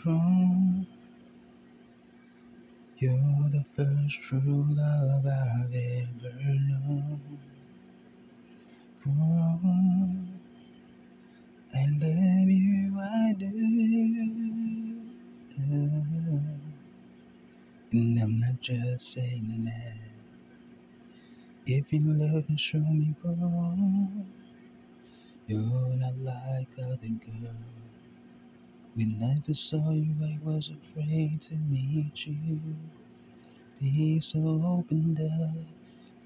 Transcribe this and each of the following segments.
wrong. You're the first true love I've ever known. Go wrong. I love you, I do. And I'm not just saying that. If you love and show me go wrong, you're not like other girls. When I first saw you, I was afraid to meet you. Be so opened up,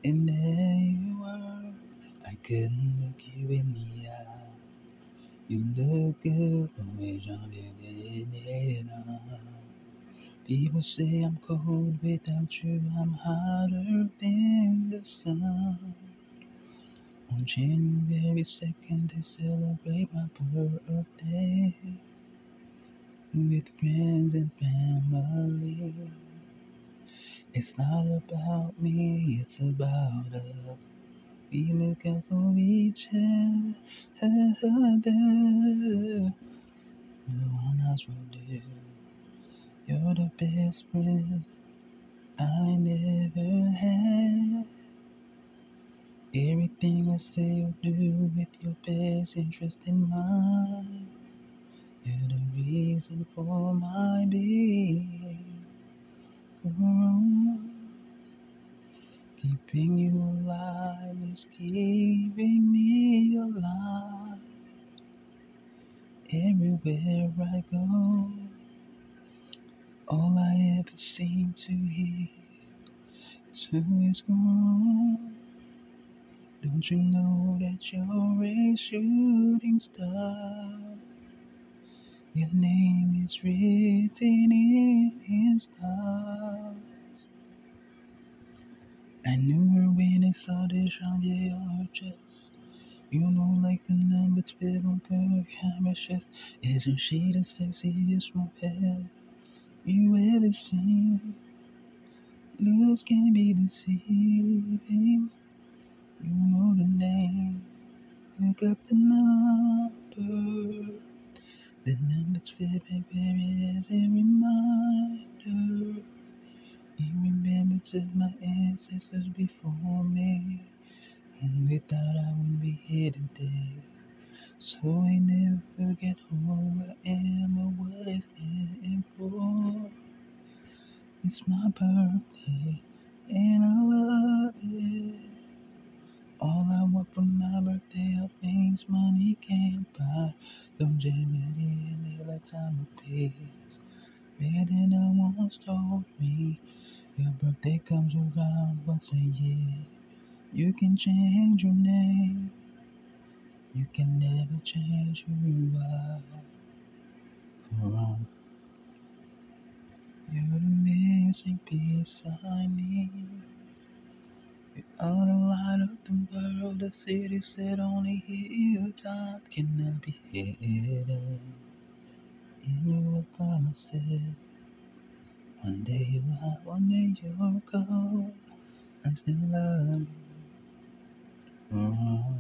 and there you were. I couldn't look you in the eye. You look good, always on it. People say I'm cold without you, I'm hotter than the sun. On January 2nd, they celebrate my birthday with friends and family. It's not about me, it's about us. We look out for each other. No one else will do. You're the best friend I never had. Everything I say you'll do with your best interest in mind. You're the reason for my being. Keeping you alive is keeping me alive. Everywhere I go, all I ever seem to hear is who is gone. Don't you know that you're a shooting star? Your name is written in stars. I knew her when I saw the Janvier chest. You know, like the number 12 on her camera chest. Isn't she the sexiest moped you ever seen? Looks can be deceiving. You know the name. Look up the number. The number 12, baby, is a reminder. You remember to my ancestors before me. And without I wouldn't be here today. So I never forget who I am or what I stand for. It's my birthday, and I love it. All I want for my birthday are things money can't buy. Longevity and a lifetime of peace. More than I once told me. Your birthday comes around once a year. You can change your name. You can never change who you are. Go on. You're the missing piece I need. You are the light of the world. The city said only hilltop cannot be hidden. And you are by myself. One day you're hot, one day you're cold. I still love you.